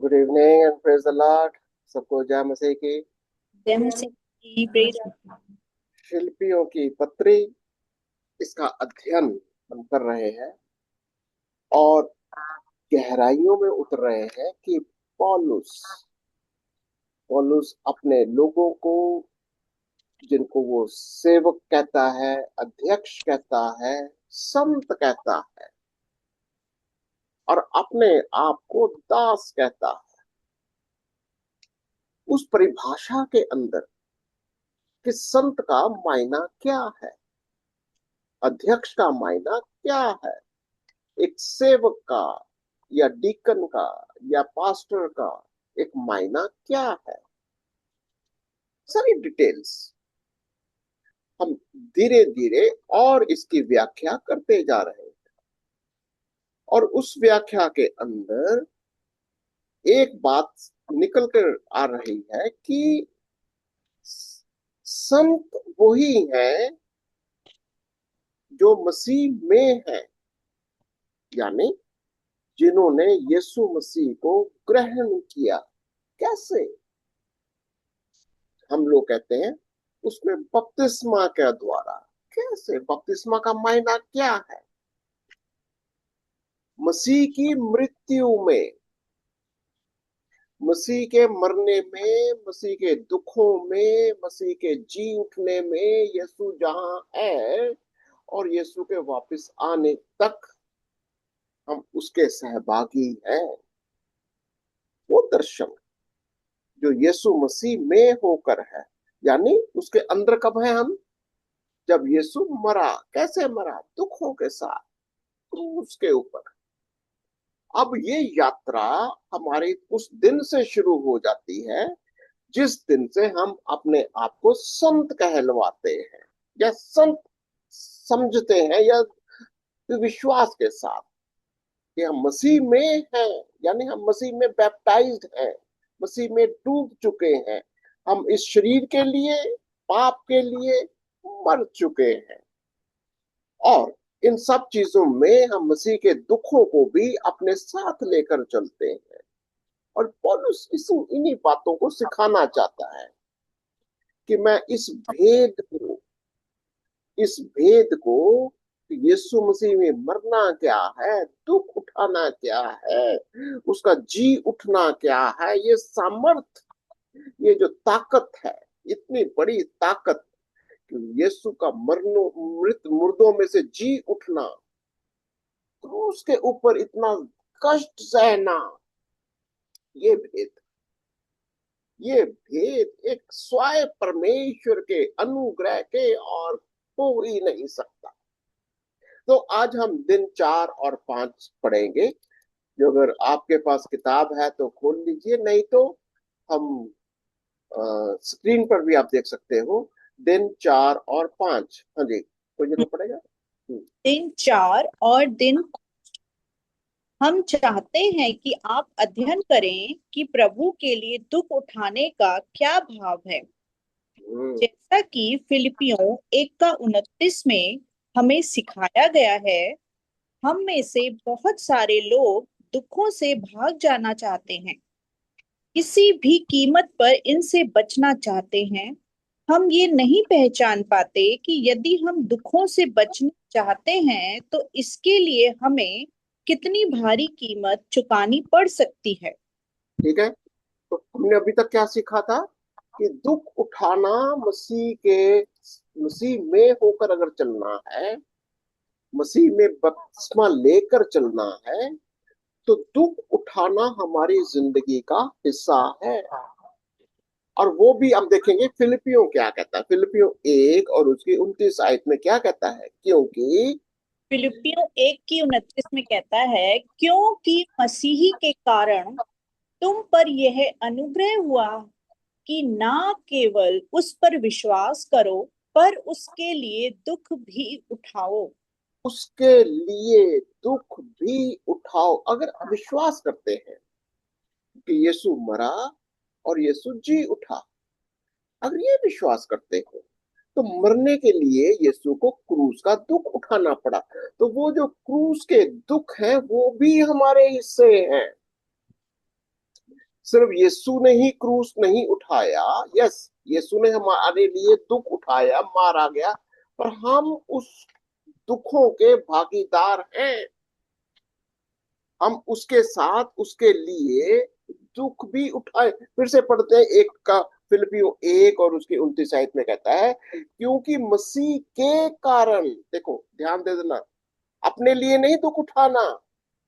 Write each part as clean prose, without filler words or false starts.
Good evening and praise the Lord. सबको जय मसीह की। them see praise शिल्पियों की पत्री, इसका अध्ययन हम कर रहे हैं और गहराइयों में उतर रहे हैं कि पौलुस पौलुस अपने लोगों को, जिनको वो सेवक कहता है, अध्यक्ष कहता है, संत कहता है और अपने आप को दास कहता है, उस परिभाषा के अंदर कि संत का मायना क्या है, अध्यक्ष का मायना क्या है, एक सेवक का या डीकन का या पास्टर का एक मायना क्या है, सारी डिटेल्स हम धीरे धीरे और इसकी व्याख्या करते जा रहे हैं। और उस व्याख्या के अंदर एक बात निकल कर आ रही है कि संत वही है जो मसीह में है, यानी जिन्होंने यीशु मसीह को ग्रहण किया। कैसे? हम लोग कहते हैं उसमें बपतिस्मा के द्वारा। कैसे? बपतिस्मा का मायना क्या है? मसीह की मृत्यु में, मसीह के मरने में, मसीह के दुखों में, मसीह के जी उठने में, यीशु जहां है और यीशु के वापस आने तक हम उसके सहभागी हैं। वो दर्शन जो यीशु मसीह में होकर है, यानी उसके अंदर कब है हम? जब यीशु मरा। कैसे मरा? दुखों के साथ, क्रूस के ऊपर। अब ये यात्रा हमारी उस दिन से शुरू हो जाती है जिस दिन से हम अपने आप को संत कहलवाते हैं या संत समझते हैं, या विश्वास के साथ कि हम मसीह में हैं, यानी हम मसीह में बैप्टाइज्ड हैं, मसीह में डूब चुके हैं। हम इस शरीर के लिए, पाप के लिए मर चुके हैं और इन सब चीजों में हम मसीह के दुखों को भी अपने साथ लेकर चलते हैं। और पौलुस इन्हीं बातों को सिखाना चाहता है कि मैं इस भेद को यीशु मसीह में मरना क्या है, दुख उठाना क्या है, उसका जी उठना क्या है, ये सामर्थ, ये जो ताकत है, इतनी बड़ी ताकत कि यीशु का मुर्दों में से जी उठना, क्रूस के ऊपर इतना कष्ट सहना, ये भेद, ये भेद एक स्वयं परमेश्वर के अनुग्रह के और हो ही नहीं सकता। तो आज हम दिन 4 और 5 पढ़ेंगे। जो अगर आपके पास किताब है तो खोल लीजिए, नहीं तो हम स्क्रीन पर भी आप देख सकते हो। दिन 4 और 5। हाँ जी, कोई जगह पड़ेगा। दिन 4 और दिन। हम चाहते हैं कि आप अध्ययन करें कि प्रभु के लिए दुख उठाने का क्या भाव है। हम्म, जैसा कि फिलिपियों 1 का 29 में हमें सिखाया गया है, हम में से बहुत सारे लोग दुखों से भाग जाना चाहते हैं, किसी भी कीमत पर इनसे बचना चाहते हैं। हम ये नहीं पहचान पाते कि यदि हम दुखों से बचना चाहते हैं तो इसके लिए हमें कितनी भारी कीमत चुकानी पड़ सकती है। ठीक है। तो हमने अभी तक क्या सीखा था कि दुख उठाना, मसीह में होकर अगर चलना है, मसीह में बपतिस्मा लेकर चलना है, तो दुख उठाना हमारी जिंदगी का हिस्सा है। और वो भी हम देखेंगे फिलिपियों क्या कहता है। फिलिपियों 1 और उसकी 29 आयत में क्या कहता है? क्योंकि फिलिपियों 1 की 29 में कहता है, क्योंकि मसीही के कारण तुम पर यह अनुग्रह हुआ कि ना केवल उस पर विश्वास करो पर उसके लिए दुख भी उठाओ। उसके लिए दुख भी उठाओ। अगर विश्वास करते हैं कि यीशु मरा और यीशु जी उठा, अगर ये विश्वास करते हो, तो मरने के लिए यीशु को क्रूस का दुख उठाना पड़ा। तो वो जो क्रूस के दुख हैं वो भी हमारे हिस्से हैं। सिर्फ यीशु ने ही क्रूस नहीं उठाया, यस, यीशु ने हमारे लिए दुख उठाया, मारा गया, पर हम उस दुखों के भागीदार हैं। हम उसके साथ उसके लिए दुख भी उठाए। फिर से पढ़ते हैं एक का, फिलिपियों 1 और उसकी 29 आयत में कहता है, क्योंकि मसीह के कारण, देखो ध्यान दे देना, अपने लिए नहीं दुख उठाना,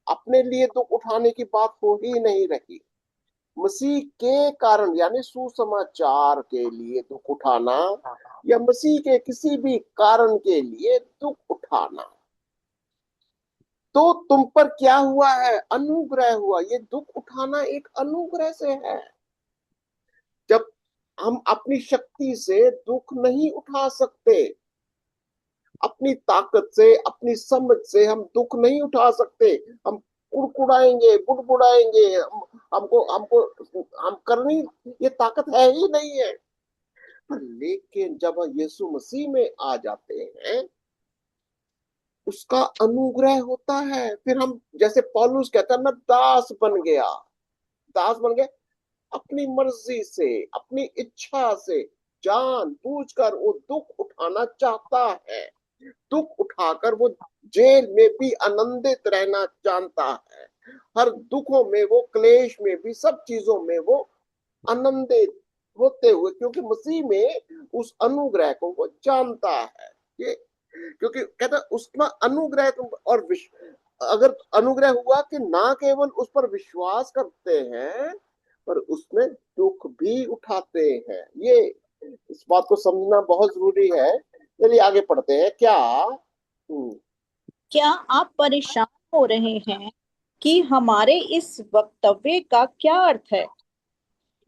अपने लिए दुख उठाने की बात हो ही नहीं रही, मसीह के कारण यानी सुसमाचार के लिए दुख उठाना, या मसीह के किसी भी कारण के लिए दुख उठाना। तो तुम पर क्या हुआ है? अनुग्रह हुआ। ये दुख उठाना एक अनुग्रह से है। जब हम अपनी शक्ति से दुख नहीं उठा सकते, अपनी ताकत से, अपनी समझ से हम दुख नहीं उठा सकते, हम कुड़कुड़ाएंगे, बुड़बुड़ाएंगे, हमको हमको हम करनी, ये ताकत है ही नहीं है। पर लेकिन जब हम यीशु मसीह में आ जाते हैं, उसका अनुग्रह होता है, फिर हम, जैसे पौलुस कहता है, मैं दास बन गया, दास बन गया, अपनी मर्जी से, अपनी इच्छा से, जान बूझ कर वो दुख उठाना चाहता है। दुख उठाकर वो जेल में भी आनंदित रहना जानता है। हर दुखों में वो, क्लेश में भी, सब चीजों में वो आनंदित होते हुए, क्योंकि मसीह में उस अनुग्रह को वो जानता है। ये क्योंकि कहता उसमें अनुग्रह और अगर अनुग्रह हुआ कि ना केवल उस पर विश्वास करते हैं, पर उसमें दुख भी उठाते हैं। ये, इस बात को समझना बहुत जरूरी है। चलिए आगे पढ़ते हैं। क्या क्या आप परेशान हो रहे हैं कि हमारे इस वक्तव्य का क्या अर्थ है?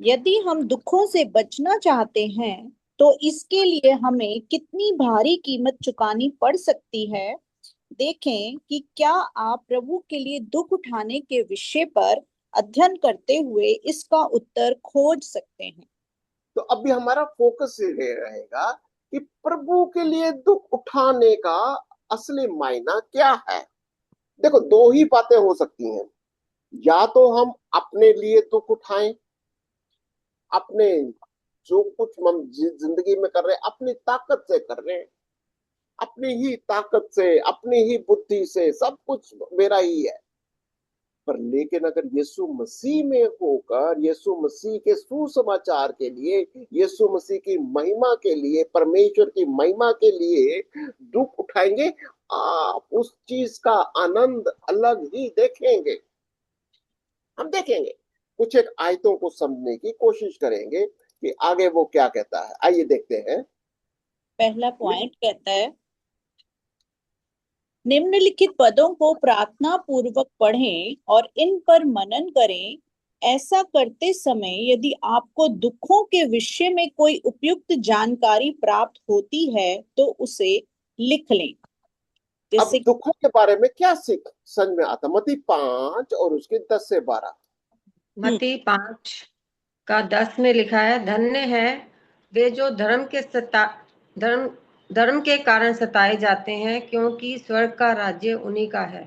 यदि हम दुखों से बचना चाहते हैं तो इसके लिए हमें कितनी भारी कीमत चुकानी पड़ सकती है। देखें कि क्या आप प्रभु के लिए दुख उठाने के विषय पर अध्ययन करते हुए इसका उत्तर खोज सकते हैं। तो अभी हमारा फोकस ये रहेगा कि प्रभु के लिए दुख उठाने का असली मायना क्या है। देखो, दो ही बातें हो सकती हैं, या तो हम अपने लिए दुख उठाएं, अपने जो कुछ हम जिंदगी में कर रहे हैं अपनी ताकत से कर रहे हैं, अपनी ही ताकत से, अपनी ही बुद्धि से, सब कुछ मेरा ही है। पर लेकिन अगर यीशु मसीह में होकर, यीशु मसीह के सुसमाचार के लिए, यीशु मसीह की महिमा के लिए, परमेश्वर की महिमा के लिए दुख उठाएंगे, आप उस चीज का आनंद अलग ही देखेंगे। हम देखेंगे, कुछ एक आयतों को समझने की कोशिश करेंगे कि आगे वो क्या कहता है। आइए देखते हैं। पहला पॉइंट कहता है, निम्नलिखित पदों को प्रार्थना पूर्वक पढ़ें और इन पर मनन करें। ऐसा करते समय यदि आपको दुखों के विषय में कोई उपयुक्त जानकारी प्राप्त होती है तो उसे लिख लें। अब जैसे दुखों के बारे में क्या सीख समझ में आता? मत्ती 5 और उसके 10 से 12। मत्ती 5 का 10 में लिखा है, धन्य है वे जो धर्म धर्म के कारण सताए जाते हैं, क्योंकि स्वर्ग का राज्य उन्हीं का है।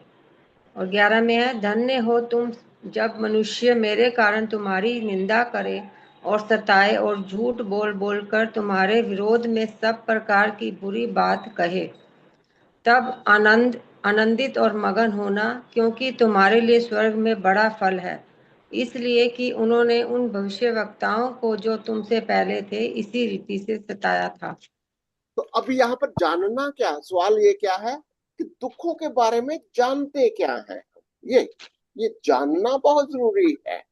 और 11 में है, धन्य हो तुम जब मनुष्य मेरे कारण तुम्हारी निंदा करे और सताए और झूठ बोल बोल कर तुम्हारे विरोध में सब प्रकार की बुरी बात कहे। तब आनंदित और मगन होना, क्योंकि तुम्हारे लिए स्वर्ग में बड़ा फल है, इसलिए कि उन्होंने उन भविष्यवक्ताओं को जो तुमसे पहले थे इसी रीति से सताया था। तो अभी यहाँ पर जानना क्या, सवाल ये क्या है कि दुखों के बारे में जानते क्या है। ये जानना बहुत जरूरी है।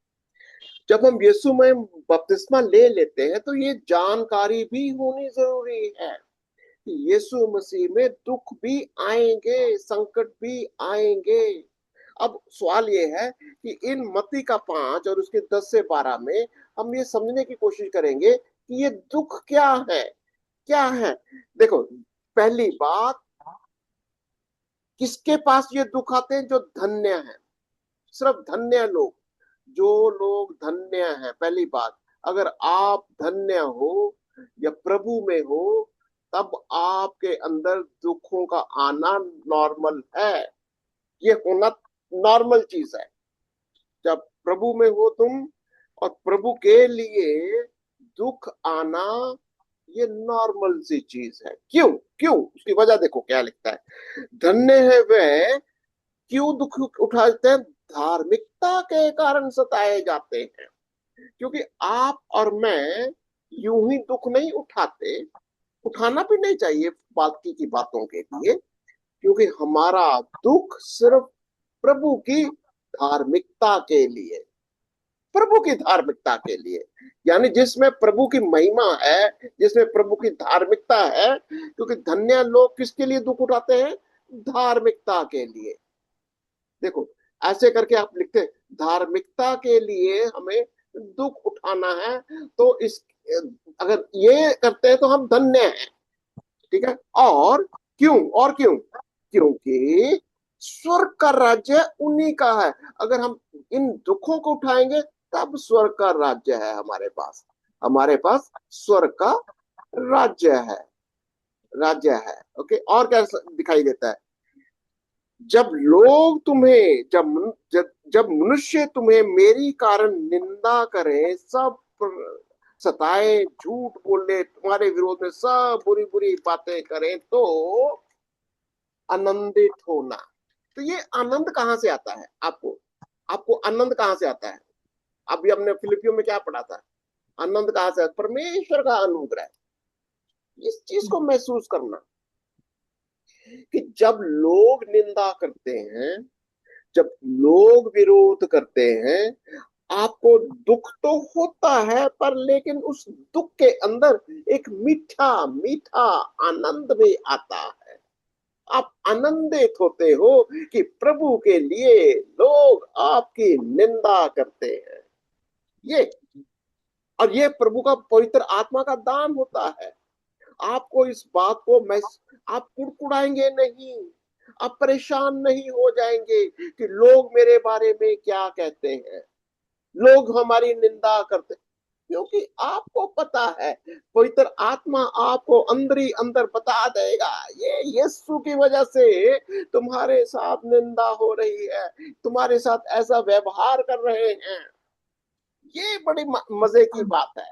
जब हम यीशु में बपतिस्मा ले लेते हैं तो ये जानकारी भी होनी जरूरी है कि यीशु मसीह में दुख भी आएंगे, संकट भी आएंगे। अब सवाल ये है कि इन मत्ती का 5 और उसके 10 से 12 में हम ये समझने की कोशिश करेंगे कि ये दुख क्या है, क्या है। देखो, पहली बात, किसके पास ये दुख आते हैं? जो धन्य है, सिर्फ धन्य लोग, जो लोग धन्य हैं। पहली बात, अगर आप धन्य हो या प्रभु में हो, तब आपके अंदर दुखों का आना नॉर्मल है। ये होना नॉर्मल चीज है। जब प्रभु में हो तुम, और प्रभु के लिए दुख आना ये नॉर्मल सी चीज है। क्यों? क्यों? उसकी वजह देखो क्या लिखता है, धन्य है वह क्यों दुख उठाते हैं, धार्मिकता के कारण सताए जाते हैं। क्योंकि आप और मैं यूं ही दुख नहीं उठाते, उठाना भी नहीं चाहिए बाकी की बातों के लिए, क्योंकि हमारा दुख सिर्फ प्रभु की धार्मिकता के लिए, प्रभु की धार्मिकता के लिए, यानी जिसमें प्रभु की महिमा है, जिसमें प्रभु की धार्मिकता है। क्योंकि धन्य लोग किसके लिए दुख उठाते हैं? धार्मिकता के लिए। देखो ऐसे करके आप लिखते हैं, धार्मिकता के लिए हमें दुख उठाना है, तो इस अगर ये करते हैं तो हम धन्य हैं। ठीक है। और क्यों? और क्यों? क्योंकि स्वर्ग का राज्य उन्हीं का है। अगर हम इन दुखों को उठाएंगे तब स्वर्ग का राज्य है हमारे पास, हमारे पास स्वर्ग का राज्य है, राज्य है। ओके। और क्या दिखाई देता है, जब लोग तुम्हें जब मनुष्य तुम्हें मेरी कारण निंदा करें, सब सताए, झूठ बोले, तुम्हारे विरोध में सब बुरी बुरी बातें करें, तो आनंदित होना। तो ये आनंद कहां से आता है? आपको आपको आनंद कहां से आता है? अभी हमने फिलिपियो में क्या पढ़ा था, आनंद कहां से? परमेश्वर का अनुग्रह। इस चीज को महसूस करना कि जब लोग निंदा करते हैं, जब लोग विरोध करते हैं, आपको दुख तो होता है, पर लेकिन उस दुख के अंदर एक मीठा मीठा आनंद भी आता है। आप आनंदित होते हो कि प्रभु के लिए लोग आपकी निंदा करते हैं। ये और ये प्रभु का पवित्र आत्मा का दान होता है। आपको इस बात को आप कुड़कुड़ाएंगे नहीं, आप परेशान नहीं हो जाएंगे कि लोग मेरे बारे में क्या कहते हैं, लोग हमारी निंदा करते, क्योंकि आपको पता है, पवित्र आत्मा आपको अंदर ही अंदर बता देगा, ये यीशु की वजह से तुम्हारे साथ निंदा हो रही है, तुम्हारे साथ ऐसा व्यवहार कर रहे हैं। ये बड़ी मजे की बात है,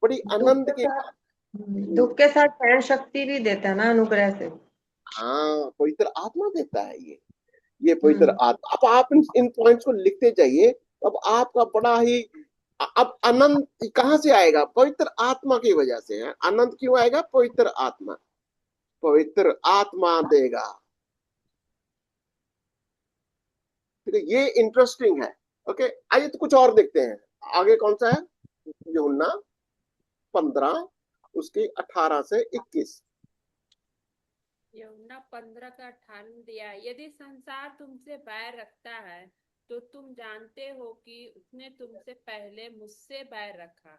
बड़ी दुख आनंद के की साथ बात। दुख के साथ सहन शक्ति भी देता है ना, अनुग्रह से। हाँ, पवित्र आत्मा देता है ये पवित्र आत्मा। अब आप इन पॉइंट्स को लिखते जाइए, अब आपका बड़ा ही अब आनंद कहां से आएगा? पवित्र आत्मा की वजह से है। आनंद क्यों आएगा? पवित्र आत्मा, पवित्र आत्मा देगा। ठीक है, ये इंटरेस्टिंग है। ओके, आइए तो कुछ और देखते हैं। आगे कौन सा है? यूहन्ना 15 उसकी 18 से 21। यूहन्ना 15 का 18 दिया, यदि संसार तुमसे बैर रखता है तो तुम जानते हो कि उसने तुमसे पहले मुझसे बैर रखा।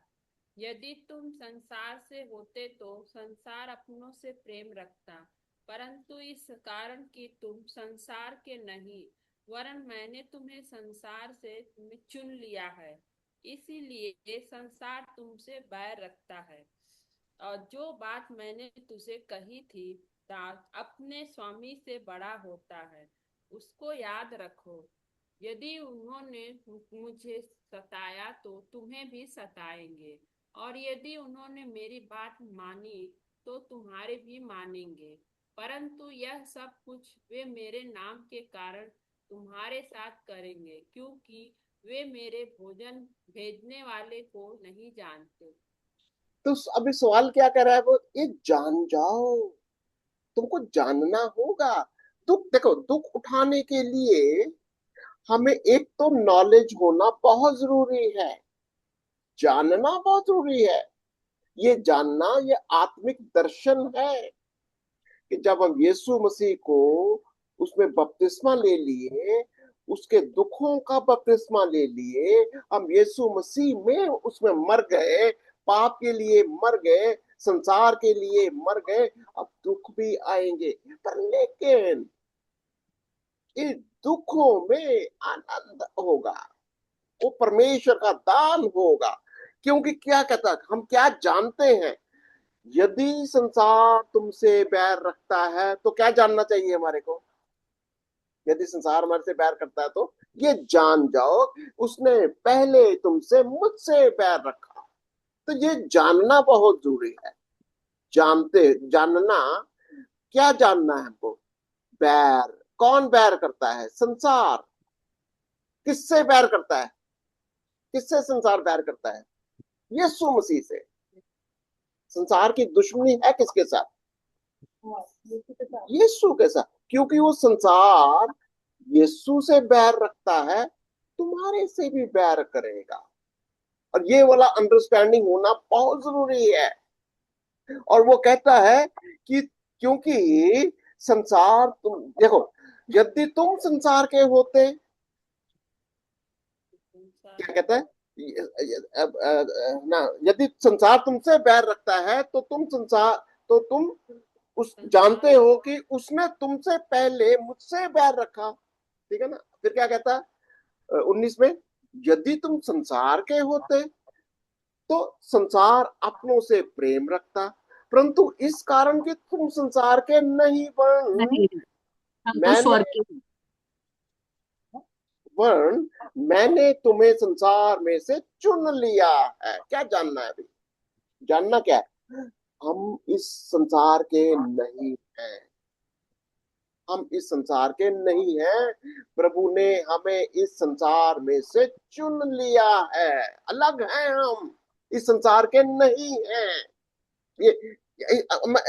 यदि तुम संसार से होते तो संसार अपनों से प्रेम रखता, परंतु इस कारण कि तुम संसार के नहीं, वरन मैंने तुम्हें संसार से चुन लिया है, इसीलिए संसार तुमसे बैर रखता है। और जो बात मैंने तुझे कही थी, दास अपने स्वामी से बड़ा होता है, उसको याद रखो। यदि उन्होंने मुझे सताया तो तुम्हें भी सताएंगे, और यदि उन्होंने मेरी बात मानी तो तुम्हारे भी मानेंगे। परंतु यह सब कुछ वे मेरे नाम के कारण तुम्हारे साथ करेंगे, क्योंकि वे मेरे भोजन भेजने वाले को नहीं जानते। तो अभी सवाल क्या कर रहा है वो, ये जान जाओ, तुमको जानना होगा। दुख देखो, दुख उठाने के लिए हमें एक तो नॉलेज होना बहुत जरूरी है, जानना बहुत जरूरी है। ये जानना, ये आत्मिक दर्शन है कि जब हम यीशु मसीह को उसमें बपतिस्मा ले लिए, उसके दुखों का बपतिस्मा ले लिए, हम यीशु मसीह में उसमें मर गए, पाप के लिए मर गए, संसार के लिए मर गए। अब दुख भी आएंगे, पर लेकिन इन दुखों में आनंद होगा, वो परमेश्वर का दान होगा। क्योंकि क्या कहता है, हम क्या जानते हैं, यदि संसार तुमसे बैर रखता है तो क्या जानना चाहिए हमारे को? यदि संसार हमारे से बैर करता है तो ये जान जाओ उसने पहले तुमसे मुझसे बैर रखा। तो ये जानना बहुत जरूरी है। जानना, क्या जानना है हमको? बैर। कौन बैर करता है? संसार। किससे बैर करता है? किससे संसार बैर करता है? यीशु मसीह से। संसार की दुश्मनी है किसके साथ? यीशु के साथ। क्योंकि वो संसार यीशु से बैर रखता है, तुम्हारे से भी बैर करेगा। और ये वाला अंडरस्टैंडिंग होना बहुत जरूरी है। और वो कहता है कि क्योंकि संसार, तुम देखो, यदि तुम संसार के होते, क्या कहता है ना, यदि संसार तुमसे बैर रखता है तो तुम उस जानते हो कि उसने तुमसे पहले मुझसे बैर रखा। ठीक है ना? फिर क्या कहता है 19 में? यदि तुम संसार के होते तो संसार अपनों से प्रेम रखता, परंतु इस कारण कि तुम संसार के नहीं वर्ण नहीं, हम तो मैंने स्वर्ग के। मैंने तुम्हें संसार में से चुन लिया है। क्या जानना है अभी? जानना क्या है? हम इस संसार के नहीं हैं। हम इस संसार के नहीं हैं। प्रभु ने हमें इस संसार में से चुन लिया है। अलग हैं हम, इस संसार के नहीं हैं।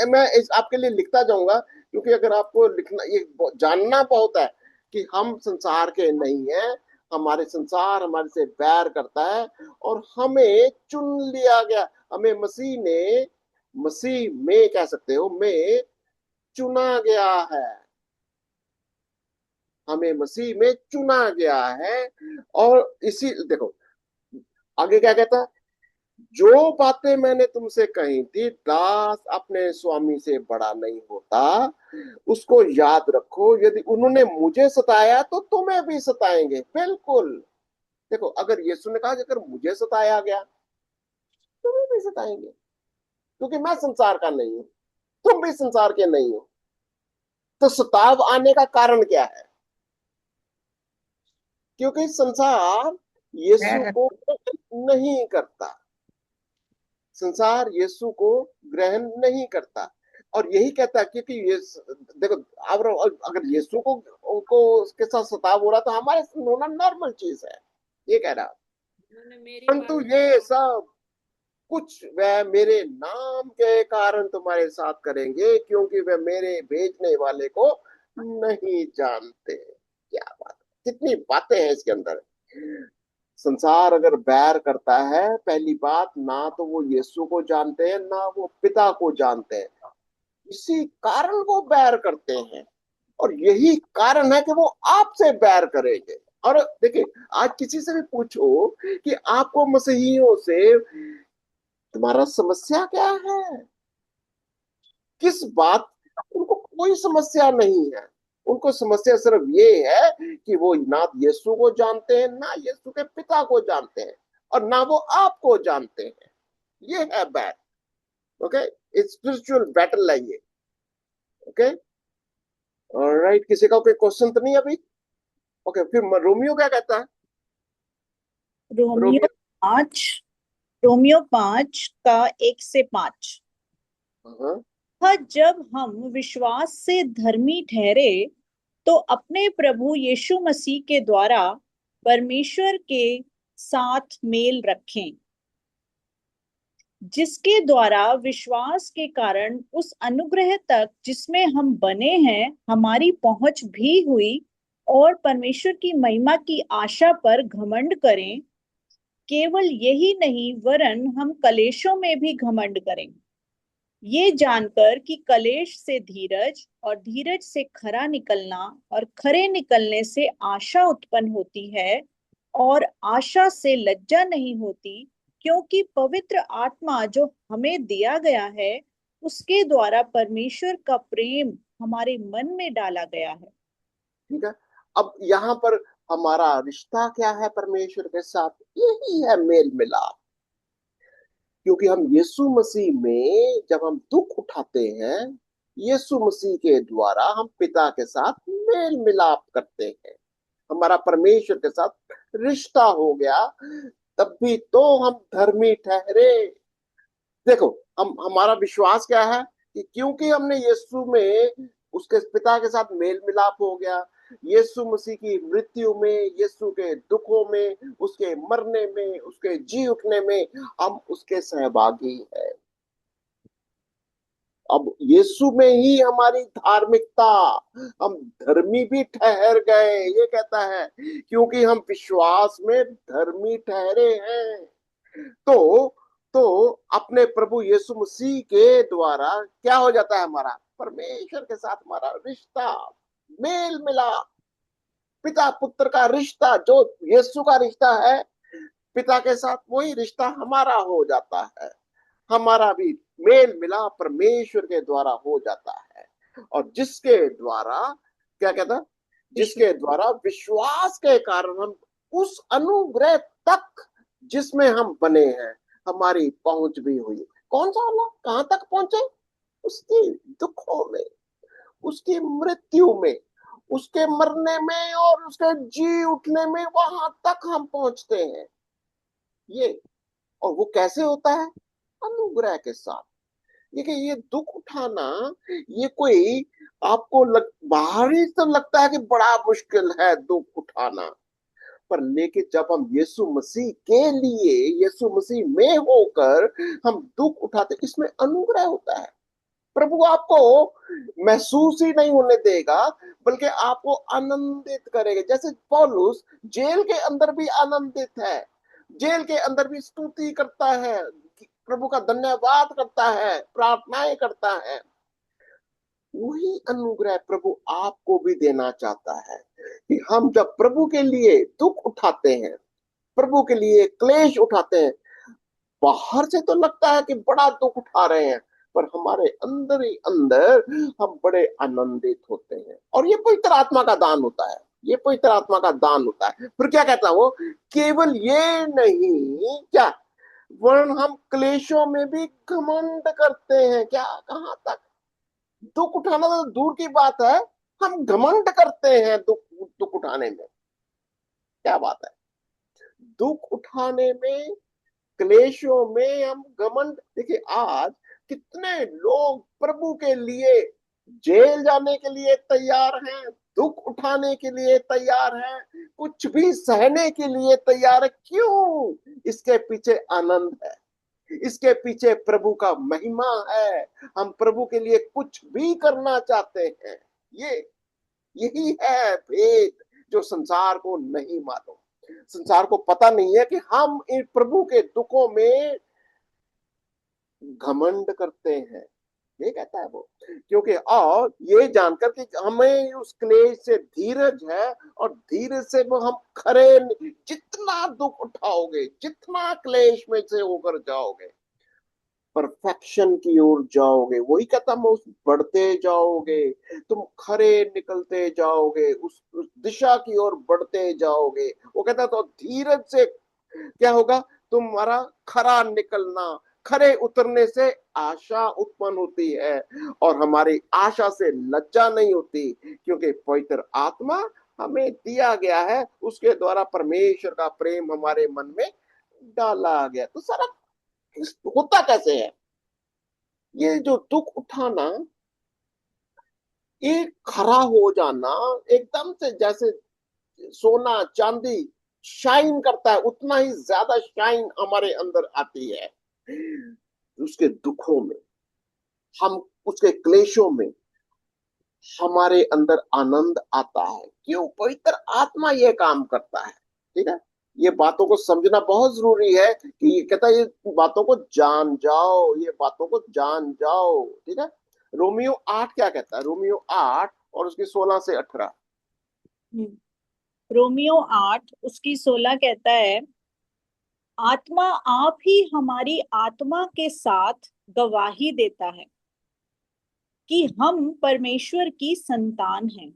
मैं इस आपके लिए लिखता जाऊंगा, क्योंकि अगर आपको लिखना, ये जानना बहुत है कि हम संसार के नहीं हैं। हमारे संसार हमारे से बैर करता है और हमें चुन लिया गया। हमें मसीह में कह सकते हो, में चुना गया है। हमें मसीह में चुना गया है। और इसी देखो आगे क्या कहता है? जो बातें मैंने तुमसे कही थी, दास अपने स्वामी से बड़ा नहीं होता, उसको याद रखो। यदि उन्होंने मुझे सताया तो तुम्हें भी सताएंगे। बिल्कुल। देखो, अगर यीशु ने कहा कि अगर मुझे सताया गया तुम्हें भी सताएंगे, क्योंकि मैं संसार का नहीं हूं, तुम भी संसार के नहीं हो। तो सताव आने का कारण क्या है? क्योंकि संसार यीशु को नहीं करता। संसार यीशु को ग्रहण नहीं करता। और यही कहता है क्योंकि ये, देखो, अगर यीशु को उसके साथ सताव हो रहा तो हमारे होना नॉर्मल चीज है, ये कह रहा। उन्होंने मेरी परंतु बात ये सब कुछ वह मेरे नाम के कारण तुम्हारे साथ करेंगे, क्योंकि वह मेरे भेजने वाले को नहीं जानते। क्या बात, कितनी बातें हैं इसके अंदर। संसार अगर बैर करता है, पहली बात, ना तो वो यीशु को जानते हैं ना वो पिता को जानते हैं। इसी कारण वो बैर करते हैं। और यही कारण है कि वो आपसे बैर करेंगे। और देखिए, आज किसी से भी पूछो कि आपको मसीहियों से तुम्हारा समस्या क्या है, किस बात, उनको कोई समस्या नहीं है। उनको समस्या सिर्फ ये है कि वो ना यीशु को जानते हैं, ना यीशु के पिता को जानते हैं, और ना वो आपको जानते हैं। ये है bat. Okay, it's spiritual battle है ये। Okay, alright. किसी का कोई क्वेश्चन तो नहीं अभी? ओके, फिर रोमियो क्या कहता है? रोमियो रोमियो 5, रोमियो 5 का 1 से 5। हाँ, जब हम विश्वास से धर्मी ठहरे तो अपने प्रभु यीशु मसीह के द्वारा परमेश्वर के साथ मेल रखें, जिसके द्वारा विश्वास के कारण उस अनुग्रह तक जिसमें हम बने हैं हमारी पहुंच भी हुई, और परमेश्वर की महिमा की आशा पर घमंड करें। केवल यही नहीं, वरन हम कलेशों में भी घमंड करें, ये जानकर कि कलेश से धीरज और धीरज से खरा निकलना और खरे निकलने से आशा उत्पन्न होती है, और आशा से लज्जा नहीं होती, क्योंकि पवित्र आत्मा जो हमें दिया गया है उसके द्वारा परमेश्वर का प्रेम हमारे मन में डाला गया है। ठीक है। अब यहाँ पर हमारा रिश्ता क्या है परमेश्वर के साथ? यही है मेल मिलाप। क्योंकि हम यीशु मसीह में जब हम दुख उठाते हैं, यीशु मसीह के द्वारा हम पिता के साथ मेल मिलाप करते हैं। हमारा परमेश्वर के साथ रिश्ता हो गया, तब भी तो हम धर्मी ठहरे। देखो, हम हमारा विश्वास क्या है कि क्योंकि हमने यीशु में उसके पिता के साथ मेल मिलाप हो गया, यीशु मसीह की मृत्यु में, यीशु के दुखों में, उसके मरने में, उसके जी उठने में हम उसके सहभागी हैं। अब यीशु में ही हमारी धार्मिकता, हम धर्मी भी ठहर गए, ये कहता है, क्योंकि हम विश्वास में धर्मी ठहरे हैं। तो तो अपने प्रभु यीशु मसीह के द्वारा क्या हो जाता है, हमारा परमेश्वर के साथ हमारा रिश्ता, मेल मिला, पिता पुत्र का रिश्ता, जो यीशु का रिश्ता है पिता के साथ, वही रिश्ता हमारा हो जाता है। हमारा भी मेल मिला परमेश्वर के द्वारा हो जाता है। और जिसके द्वारा क्या कहता, जिसके द्वारा विश्वास के कारण हम उस अनुग्रह तक जिसमें हम बने हैं, हमारी पहुंच भी हुई। कौन सा वाला, कहां तक पहुंचे? उसकी दुखों में, उसकी मृत्यु में, उसके मरने में और उसके जी उठने में, वहां तक हम पहुंचते हैं। ये, और वो कैसे होता है? अनुग्रह के साथ। देखिए, ये दुख उठाना, ये कोई आपको बाहरी तो लगता है कि बड़ा मुश्किल है दुख उठाना, पर लेकिन जब हम यीशु मसीह के लिए, यीशु मसीह में होकर हम दुख उठाते, इसमें अनुग्रह होता है। प्रभु आपको महसूस ही नहीं होने देगा, बल्कि आपको आनंदित करेगा। जैसे पौलुस जेल के अंदर भी आनंदित है, जेल के अंदर भी स्तुति करता है, प्रभु का धन्यवाद करता है, प्रार्थनाएं करता है। वही अनुग्रह प्रभु आपको भी देना चाहता है कि हम जब प्रभु के लिए दुख उठाते हैं, प्रभु के लिए क्लेश उठाते हैं, बाहर से तो लगता है कि बड़ा दुख उठा रहे हैं, पर हमारे अंदर ही अंदर हम बड़े आनंदित होते हैं। और ये पवित्र आत्मा का दान होता है, ये पवित्र आत्मा का दान होता है। फिर क्या कहता है वो, केवल ये नहीं, क्या, वरन हम क्लेशों में भी घमंड करते हैं। क्या, कहां तक? दुख उठाना तो दूर की बात है, हम घमंड करते हैं दुख दुख उठाने में। क्या बात है, दुख उठाने में, क्लेशों में हम घमंड। देखिए, आज कितने लोग प्रभु के लिए जेल जाने के लिए तैयार हैं, दुख उठाने के लिए तैयार हैं, कुछ भी सहने के लिए तैयार है। क्यों? इसके पीछे आनंद है, इसके पीछे प्रभु का महिमा है। हम प्रभु के लिए कुछ भी करना चाहते हैं। ये, यही है भेद जो संसार को नहीं मालूम। संसार को पता नहीं है कि हम इन प्रभु के दुखों में घमंड करते हैं। ये कहता है वो, क्योंकि और ये जानकर कि हमें उस क्लेश से धीरज है, और धीरज से वो हम खरे, जितना दुख उठाओगे, जितना क्लेश में से होकर जाओगे, परफेक्शन की ओर जाओगे। वही कहता, मैं उस बढ़ते जाओगे, तुम खरे निकलते जाओगे, उस दिशा की ओर बढ़ते जाओगे। वो कहता तो धीरज से क्या होगा, तुम्हारा खरा निकलना, खरे उतरने से आशा उत्पन्न होती है, और हमारी आशा से लज्जा नहीं होती, क्योंकि पवित्र आत्मा हमें दिया गया है, उसके द्वारा परमेश्वर का प्रेम हमारे मन में डाला गया। तो सारा होता कैसे है? ये जो दुख उठाना, एक खरा हो जाना, एकदम से जैसे सोना चांदी शाइन करता है, उतना ही ज्यादा शाइन हमारे अंदर आती है। उसके दुखों में, हम उसके क्लेशों में हमारे अंदर आनंद आता है। क्यों? पवित्र आत्मा ये काम करता है। ठीक है, ये बातों को समझना बहुत जरूरी है कि ये कहता है, ये बातों को जान जाओ, ये बातों को जान जाओ। ठीक है, रोमियो 8 क्या कहता है? रोमियो 8 और उसकी 16 से 18। रोमियो 8 उसकी 16 कहता है, आत्मा आप ही हमारी आत्मा के साथ गवाही देता है कि हम परमेश्वर की संतान हैं,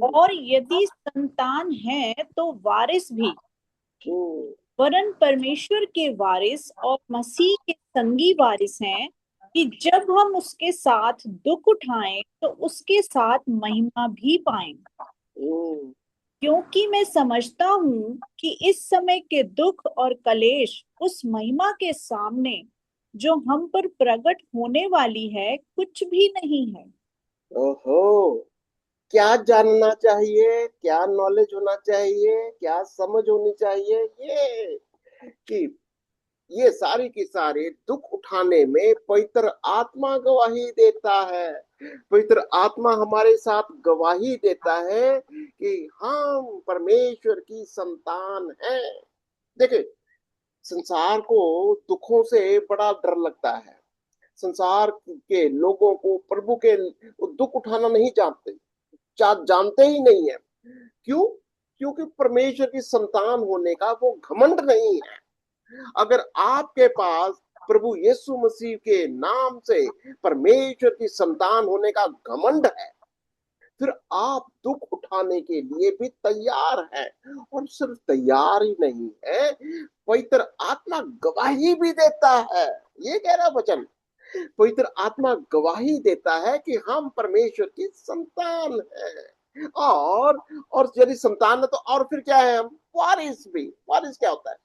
और यदि संतान है तो वारिस भी, वरन परमेश्वर के वारिस और मसीह के संगी वारिस हैं, कि जब हम उसके साथ दुख उठाएं तो उसके साथ महिमा भी पाएं। क्योंकि मैं समझता हूँ कि इस समय के दुख और कलेश उस महिमा के सामने जो हम पर प्रकट होने वाली है कुछ भी नहीं है। ओहो, क्या जानना चाहिए, क्या नॉलेज होना चाहिए, क्या समझ होनी चाहिए, ये कि ये सारी की सारी दुख उठाने में पवित्र आत्मा गवाही देता है। पवित्र आत्मा हमारे साथ गवाही देता है कि हम परमेश्वर की संतान हैं। देखिए, संसार को दुखों से बड़ा डर लगता है। संसार के लोगों को प्रभु के दुख उठाना नहीं जानते ही नहीं है। क्यों? क्योंकि परमेश्वर की संतान होने का वो घमंड नहीं है। अगर आपके पास प्रभु यीशु मसीह के नाम से परमेश्वर की संतान होने का घमंड है, फिर आप दुख उठाने के लिए भी तैयार हैं। और सिर्फ तैयार ही नहीं है, पवित्र आत्मा गवाही भी देता है। ये कह रहा वचन, पवित्र आत्मा गवाही देता है कि हम परमेश्वर की संतान हैं। और यदि संतान है तो और फिर क्या है, हम वारिस भी। वारिस क्या होता है?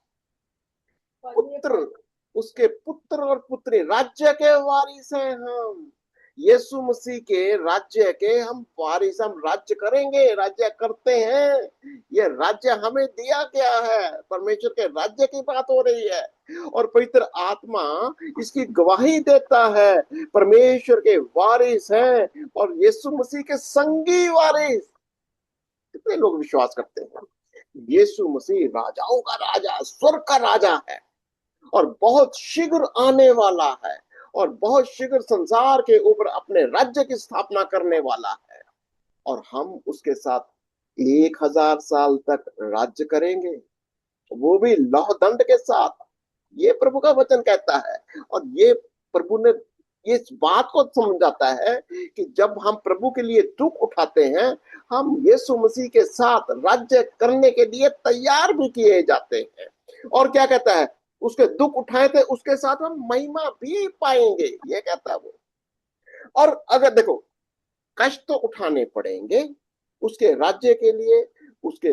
पुत्र, उसके पुत्र और पुत्री, राज्य के वारिस हैं हम। यीशु मसीह के राज्य के हम वारिस, हम राज्य करेंगे, राज्य करते हैं। ये राज्य हमें दिया गया है। परमेश्वर के राज्य की बात हो रही है और पवित्र आत्मा इसकी गवाही देता है। परमेश्वर के वारिस हैं और यीशु मसीह के संगी वारिस। कितने लोग विश्वास करते हैं यीशु मसीह राजाओं का राजा, स्वर्ग का राजा है और बहुत शीघ्र आने वाला है और बहुत शीघ्र संसार के ऊपर अपने राज्य की स्थापना करने वाला है। और हम उसके साथ 1000 साल तक राज्य करेंगे, वो भी लौह दंड के साथ। ये प्रभु का वचन कहता है। और ये प्रभु ने इस बात को समझाता है कि जब हम प्रभु के लिए दुख उठाते हैं, हम यीशु मसीह के साथ राज्य करने के लिए तैयार भी किए जाते हैं। और क्या कहता है, उसके दुख उठाए थे उसके साथ हम महिमा भी पाएंगे, ये कहता है वो। और अगर देखो, कष्ट तो उठाने पड़ेंगे उसके राज्य के लिए, उसके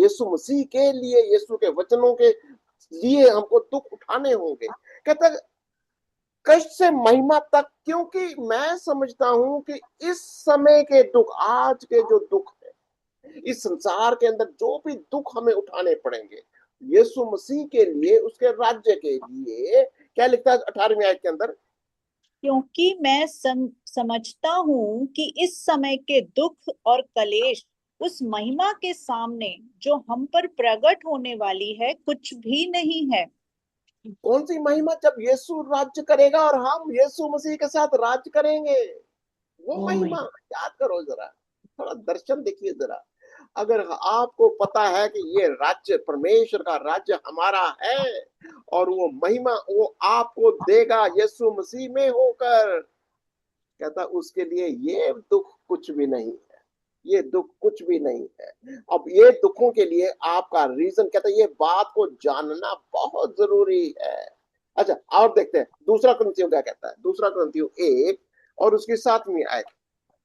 यीशु मसीह के लिए, यीशु के वचनों के लिए हमको दुख उठाने होंगे। कहता है कष्ट से महिमा तक, क्योंकि मैं समझता हूं कि इस समय के दुख, आज के जो दुख है इस संसार के अंदर, जो भी दुख हमें उठाने पड़ेंगे यीशु मसीह के लिए, उसके राज्य के लिए। क्या लिखता है 18वीं आयत के अंदर? क्योंकि मैं समझता हूँ कि इस समय के दुख और कलेश उस महिमा के सामने जो हम पर प्रकट होने वाली है कुछ भी नहीं है। कौन सी महिमा? जब यीशु राज्य करेगा और हम यीशु मसीह के साथ राज्य करेंगे, वो महिमा याद करो जरा, थोड़ा दर्शन देखिए जरा। अगर आपको पता है कि ये राज्य परमेश्वर का राज्य हमारा है और वो महिमा वो आपको देगा यीशु मसीह में होकर, कहता उसके लिए ये दुख कुछ भी नहीं है। ये दुख कुछ भी नहीं है। अब ये दुखों के लिए आपका रीजन, कहता है ये बात को जानना बहुत जरूरी है। अच्छा, और देखते हैं दूसरा क्रंथियों क्या कहता है। दूसरा क्रंथियों 1 और उसकी 7वीं आयत।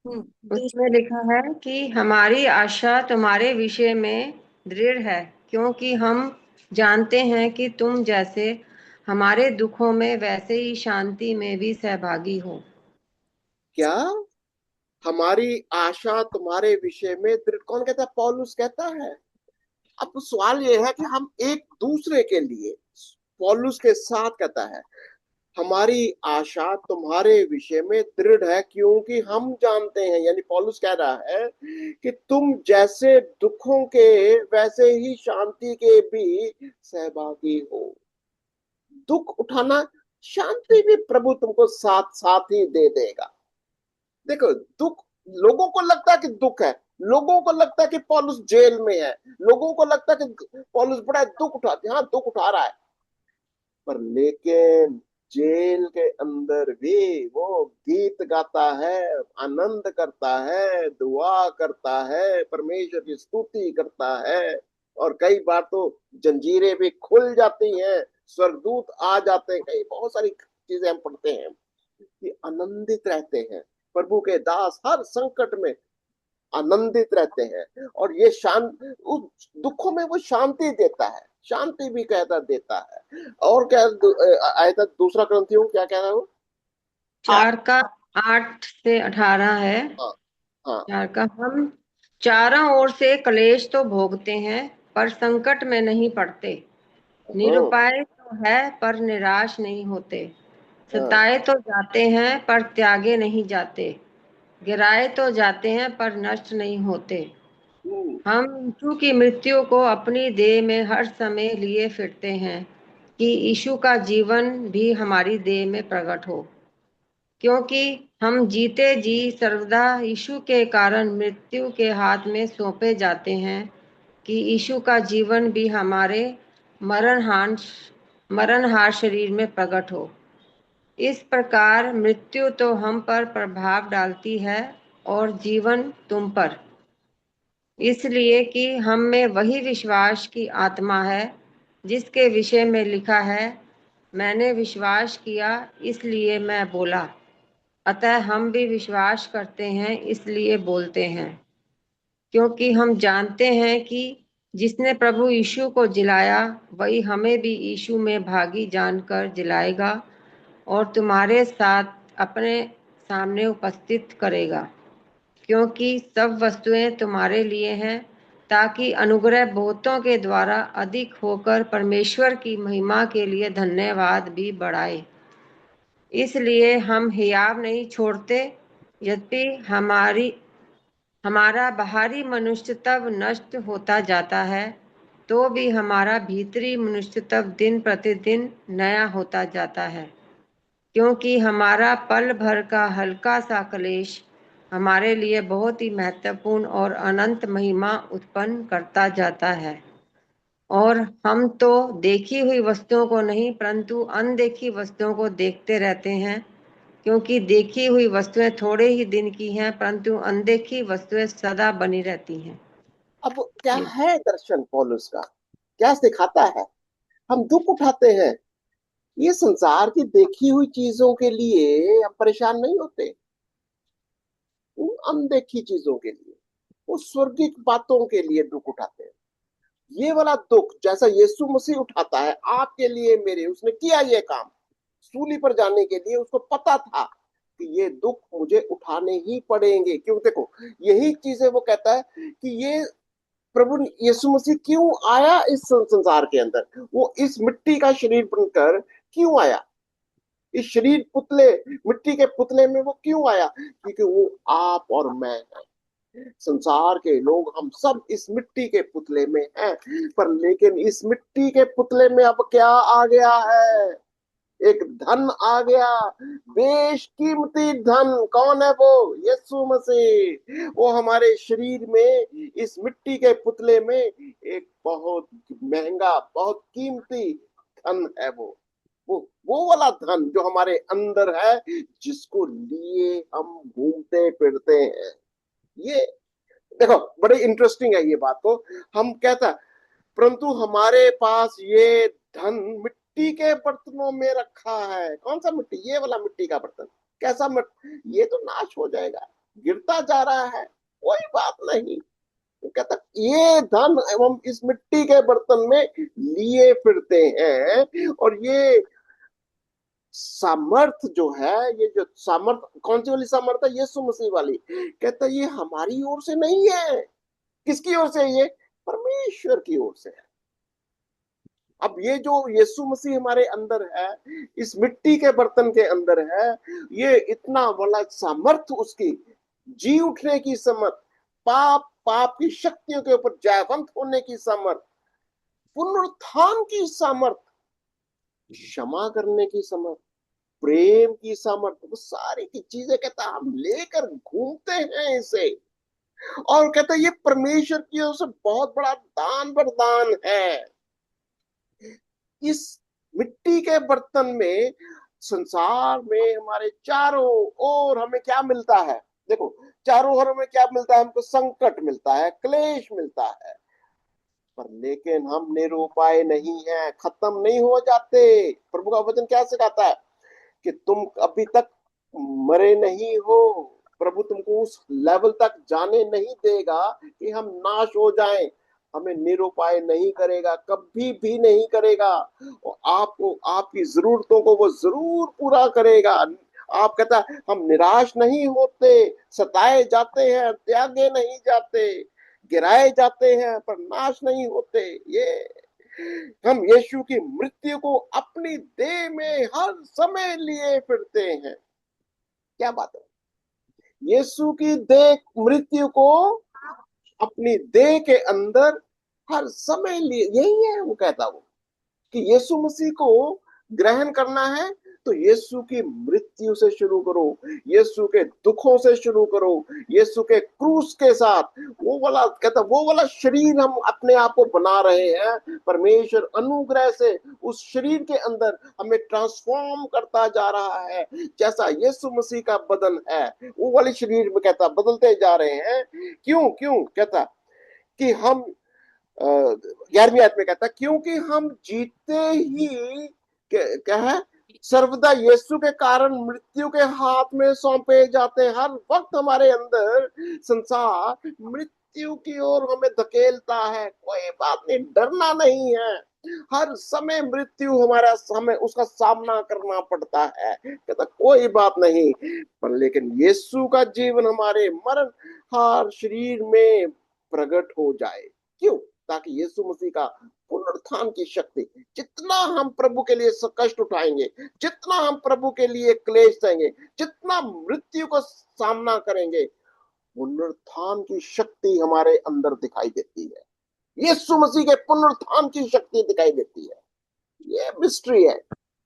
उसमें लिखा है कि हमारी आशा तुम्हारे विषय में दृढ़ है, क्योंकि हम जानते हैं कि तुम जैसे हमारे दुखों में वैसे ही शांति में भी सहभागी हो। क्या हमारी आशा तुम्हारे विषय में दृढ़? कौन कहता है? पौलुस कहता है। अब तो सवाल ये है कि हम एक दूसरे के लिए, पौलुस के साथ कहता है हमारी आशा तुम्हारे विषय में दृढ़ है, क्योंकि हम जानते हैं, यानी पौलुस कह रहा है कि तुम जैसे दुखों के वैसे ही शांति के भी सहभागी हो। दुख उठाना, शांति भी प्रभु तुमको साथ साथ ही दे देगा। देखो, दुख, लोगों को लगता है कि दुख है, लोगों को लगता है कि पौलुस जेल में है, लोगों को लगता है कि पौलुस बड़ा दुख उठाते, हाँ दुख उठा रहा है, पर लेकिन जेल के अंदर भी वो गीत गाता है, आनंद करता है, दुआ करता है, परमेश्वर की स्तुति करता है। और कई बार तो जंजीरें भी खुल जाती हैं, स्वर्गदूत आ जाते हैं, कई बहुत सारी चीजें हम पढ़ते हैं कि आनंदित रहते हैं। प्रभु के दास हर संकट में आनंदित रहते हैं। और ये शांत, उस दुखों में वो शांति देता है, शांति भी कहता देता है। और क्या आया था दूसरा ग्रंथियों, क्या कह रहा है वो? 4 का 8 से 18 है। हाँ हाँ 4 का, हम चारों ओर से क्लेश तो भोगते हैं पर संकट में नहीं पड़ते, हाँ निरुपाय तो है पर निराश नहीं होते, हाँ सताए तो जाते हैं पर त्यागे नहीं जाते, गिराए तो जाते हैं पर नष्ट नहीं होते। हम्म, हम यीशु की मृत्यु को अपनी देह में हर समय लिए फिरते हैं कि यीशु का जीवन भी हमारी देह में प्रकट हो, क्योंकि हम जीते जी सर्वदा यीशु के कारण मृत्यु के हाथ में सौंपे जाते हैं कि यीशु का जीवन भी हमारे मरणहान मरणहार शरीर में प्रकट हो। इस प्रकार मृत्यु तो हम पर प्रभाव डालती है और जीवन तुम पर, इसलिए कि हम में वही विश्वास की आत्मा है जिसके विषय में लिखा है, मैंने विश्वास किया इसलिए मैं बोला। अतः हम भी विश्वास करते हैं इसलिए बोलते हैं, क्योंकि हम जानते हैं कि जिसने प्रभु यीशु को जिलाया वही हमें भी यीशु में भागी जानकर जिलाएगा और तुम्हारे साथ अपने सामने उपस्थित करेगा, क्योंकि सब वस्तुएं तुम्हारे लिए हैं, ताकि अनुग्रह बहुतों के द्वारा अधिक होकर परमेश्वर की महिमा के लिए धन्यवाद भी बढ़ाए। इसलिए हम हियाव नहीं छोड़ते, यद्यपि हमारा बाहरी मनुष्य तब नष्ट होता जाता है, तो भी हमारा भीतरी मनुष्य तब दिन प्रतिदिन नया होता जाता है, क्योंकि हमारा पल भर का हल्का सा क्लेश हमारे लिए बहुत ही महत्वपूर्ण और अनंत महिमा उत्पन्न करता जाता है। और हम तो देखी हुई वस्तुओं को नहीं परंतु अनदेखी वस्तुओं को देखते रहते हैं, क्योंकि देखी हुई वस्तुएं थोड़े ही दिन की हैं परंतु अनदेखी वस्तुएं सदा बनी रहती हैं। अब क्या ये है दर्शन पौलुस का, क्या सिखाता है? हम दुख उठाते हैं, ये संसार की देखी हुई चीजों के लिए हम परेशान नहीं होते, उन अनदेखी चीजों के लिए, वो स्वर्गिक बातों के लिए दुख उठाते हैं। ये वाला दुख जैसा यीशु मसीह उठाता है आपके लिए मेरे, उसने किया ये काम सूली पर जाने के लिए, उसको पता था कि ये दुख मुझे उठाने ही पड़ेंगे। क्यों? देखो, यही चीजें वो कहता है कि ये प्रभु यीशु मसीह क्यों आया इस संसार के अंदर, वो इस मिट्टी का शरीर बनकर क्यों आया, इस शरीर पुतले, मिट्टी के पुतले में वो क्यों आया? क्योंकि वो आप और मैं हैं, संसार के लोग हम सब इस मिट्टी के पुतले में हैं। पर लेकिन इस मिट्टी के पुतले में अब क्या आ गया है? एक धन आ गया, बेशकीमती धन। कौन है वो? यीशु मसीह। वो हमारे शरीर में, इस मिट्टी के पुतले में एक बहुत महंगा, बहुत कीमती धन है। वो वाला धन जो हमारे अंदर है, जिसको लिए हम घूमते फिरते हैं। ये देखो, बड़ी इंटरेस्टिंग है ये बात। तो हम कहता, परंतु हमारे पास ये धन मिट्टी के बर्तनों में रखा है। कौन सा मिट्टी? ये वाला मिट्टी का बर्तन। कैसा ये तो नाश हो जाएगा, गिरता जा रहा है, कोई बात नहीं। तो कहता ये धन हम इस मिट्टी के बर्तन में लिए फिरते हैं। और ये सामर्थ जो है, ये जो सामर्थ, कौन सी वाली सामर्थ है? यीशु मसीह वाली। कहता ये हमारी ओर से नहीं है। किसकी ओर से है ये? परमेश्वर की ओर से है। अब ये जो यीशु मसीह हमारे अंदर है, इस मिट्टी के बर्तन के अंदर है, ये इतना बड़ा सामर्थ, उसकी जी उठने की समर्थ, पाप की शक्तियों के ऊपर जयवंत होने की समर्थ, पुनरुत्थान की समर्थ, क्षमा करने की समर्थ, प्रेम की समर्थ, वो सारी की चीजें कहता हम लेकर घूमते हैं इसे। और कहता ये परमेश्वर की ओर से बहुत बड़ा दान वरदान है। इस मिट्टी के बर्तन में, संसार में हमारे चारों ओर हमें क्या मिलता है? देखो, चारों ओर हमें क्या मिलता है? हमको संकट मिलता है, क्लेश मिलता है। पर लेकिन हम निरुपाय नहीं है, खत्म नहीं हो जाते। प्रभु का वचन क्या सिखाता है? कि तुम अभी तक मरे नहीं हो, प्रभु तुमको उस लेवल तक जाने नहीं देगा कि हम नाश हो जाएं, हमें निरुपाय नहीं करेगा, कभी भी नहीं करेगा। और आपको आपकी जरूरतों को वो जरूर पूरा करेगा। आप कहता है हम निराश नहीं होते, सताए जाते हैं, त्यागे नहीं जाते, गिराए जाते हैं पर नाश नहीं होते। ये हम यीशु की मृत्यु को अपनी देह में हर समय लिए फिरते हैं। क्या बात है, यीशु की देह मृत्यु को अपनी देह के अंदर हर समय लिए, यही है वो कहता वो कि यीशु मसीह को ग्रहण करना है तो यीशु की मृत्यु से शुरू करो, यीशु के दुखों से शुरू करो, यीशु के क्रूस के साथ। वो वाला कहता वो वाला शरीर हम अपने आप को बना रहे हैं, परमेश्वर अनुग्रह से उस शरीर के अंदर हमें ट्रांसफॉर्म करता जा रहा है। जैसा यीशु मसीह का बदन है वो वाले शरीर में कहता बदलते जा रहे हैं। क्यों क्यों कहता कि हम 11वीं आयत में कहता क्योंकि हम जीते ही क्या है सर्वदा यीशु के कारण मृत्यु के हाथ में सौंपे जाते हैं। हर वक्त हमारे अंदर संसार मृत्यु की ओर हमें धकेलता है, कोई बात नहीं, डरना नहीं है। हर समय मृत्यु हमारा हमें उसका सामना करना पड़ता है, कहता कोई बात नहीं, पर लेकिन यीशु का जीवन हमारे मरण हार शरीर में प्रकट हो जाए। क्यों? ताकि यीशु मसीह का पुनरुत्थान की शक्ति, जितना हम प्रभु के लिए कष्ट उठाएंगे, जितना हम प्रभु के लिए क्लेश सहेंगे, जितना मृत्यु का सामना करेंगे, पुनरुत्थान की शक्ति हमारे अंदर दिखाई देती है। यीशु मसीह के पुनरुत्थान की शक्ति दिखाई देती है। ये मिस्ट्री है,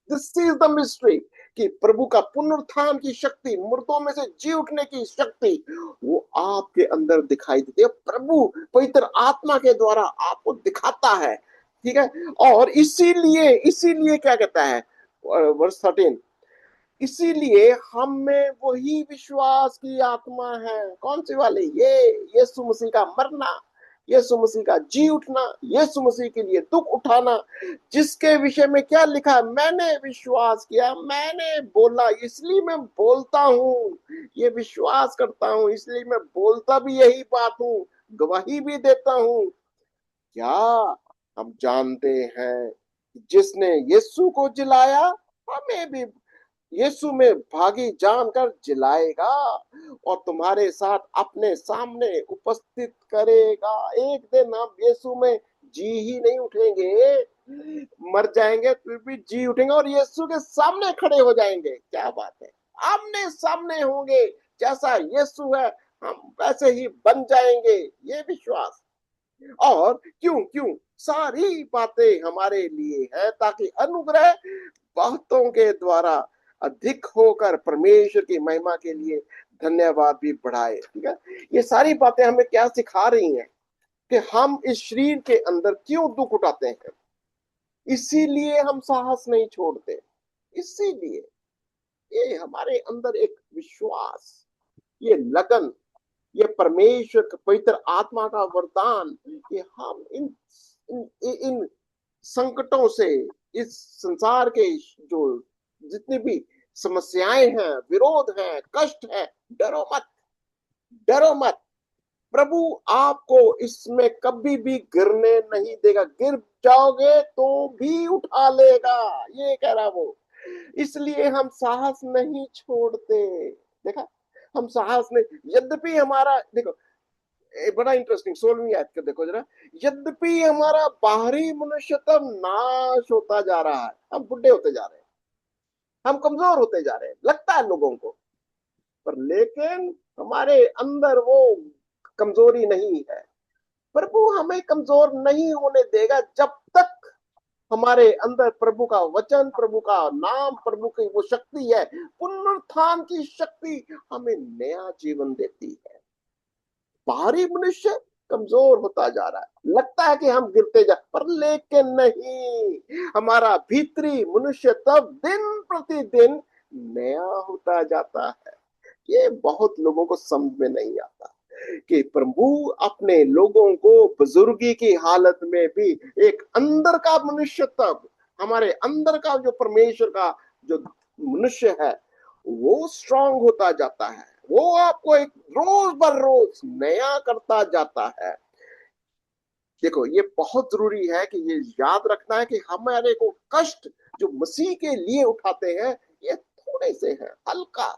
दिस इज द मिस्ट्री कि प्रभु का पुनरुत्थान की शक्ति, मुर्दों में से जी उठने की शक्ति वो आपके अंदर दिखाई देती है। प्रभु पवित्र आत्मा के द्वारा आपको दिखाता है, ठीक है। और इसीलिए क्या कहता है वर्स 13, इसीलिए हम में वही विश्वास की आत्मा है। कौन सी वाली? ये यीशु मसीह का मरना, यीशु मसीह का जी उठना, यीशु मसीह के लिए दुख उठाना, जिसके विषय में क्या लिखा है, मैंने विश्वास किया, मैंने बोला इसलिए मैं बोलता हूँ, ये विश्वास करता हूँ इसलिए मैं बोलता भी यही बात हूँ, गवाही भी देता हूँ। क्या हम जानते हैं जिसने यीशु को जिलाया हमें भी यीशु में भागी जानकर जिलाएगा और तुम्हारे साथ अपने सामने उपस्थित करेगा। एक दिन हम यीशु में जी ही नहीं उठेंगे, मर जाएंगे फिर भी जी उठेंगे और यीशु के सामने खड़े हो जाएंगे। क्या बात है, आमने सामने होंगे, जैसा यीशु है हम वैसे ही बन जाएंगे, ये विश्वास। और क्यों क्यों सारी बातें हमारे लिए है ताकि अनुग्रह बहुतों के द्वारा अधिक होकर परमेश्वर की महिमा के लिए धन्यवाद भी बढ़ाए। ठीक है, ये सारी बातें हमें क्या सिखा रही हैं कि हम इस शरीर के अंदर क्यों दुख उठाते हैं, इसीलिए हम साहस नहीं छोड़ते, इसीलिए ये हमारे अंदर एक विश्वास, ये लगन, ये परमेश्वर का पवित्र आत्मा का वरदान कि हम इन संकटों से, इस संसार के जो जितनी भी समस्याएं हैं, विरोध हैं, कष्ट है, डरो मत, डरो मत। प्रभु आपको इसमें कभी भी गिरने नहीं देगा, गिर जाओगे तो भी उठा लेगा, ये कह रहा वो। इसलिए हम साहस नहीं छोड़ते। देखा, हम साहस नहीं, यद्यपि हमारा देखो बड़ा इंटरेस्टिंग 16वीं आयत को देखो जरा, यद्यपि हमारा बाहरी मनुष्य तब नाश होता जा रहा है, हम बुढ़े होते जा रहे हैं, हम कमजोर होते जा रहे हैं, लगता है लोगों को, पर लेकिन हमारे अंदर वो कमजोरी नहीं है। प्रभु हमें कमजोर नहीं होने देगा जब तक हमारे अंदर प्रभु का वचन, प्रभु का नाम, प्रभु की वो शक्ति है, पुनरुत्थान की शक्ति हमें नया जीवन देती है। बाहरी मनुष्य कमजोर होता जा रहा है, लगता है कि हम गिरते जा, पर लेकिन नहीं, हमारा भीतरी मनुष्य तब दिन प्रतिदिन नया होता जाता है। ये बहुत लोगों को समझ में नहीं आता कि प्रभु अपने लोगों को बुजुर्गी की हालत में भी एक अंदर का मनुष्य, तब हमारे अंदर का जो परमेश्वर का जो मनुष्य है वो स्ट्रांग होता जाता है, वो आपको एक रोज बर रोज नया करता जाता है। देखो, ये बहुत जरूरी है कि ये याद रखना है कि हमारे को कष्ट जो मसीह के लिए उठाते हैं, ये थोड़े से हैं, हल्का,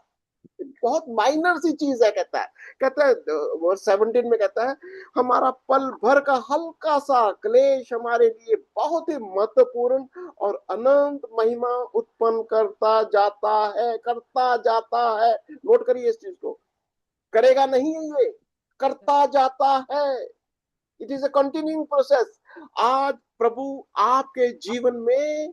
बहुत माइनर सी चीज है। कहता है वर्स 17 में कहता है, हमारा पल भर का हल्का सा क्लेश हमारे लिए बहुत ही महत्वपूर्ण और अनंत महिमा उत्पन्न करता जाता है। नोट करिए इस चीज को, करेगा नहीं है, ये करता जाता है। It is a continuing process. आज प्रभु आपके जीवन में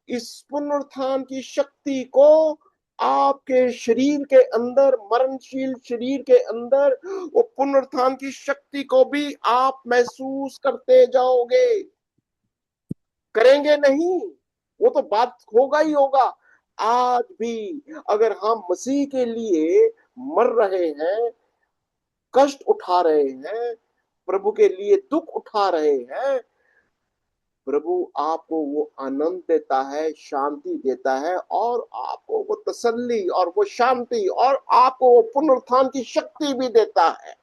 इस पुनरुत्थान की शक्ति को आपके शरीर के अंदर, मरणशील शरीर के अंदर, वो पुनरुत्थान की शक्ति को भी आप महसूस करते जाओगे। करेंगे नहीं, वो तो बात होगा ही होगा। आज भी अगर हम मसीह के लिए मर रहे हैं, कष्ट उठा रहे हैं, प्रभु के लिए दुख उठा रहे हैं, प्रभु आपको वो आनंद देता है, शांति देता है, और आपको वो तसल्ली और वो शांति और आपको वो पुनरुत्थान की शक्ति भी देता है।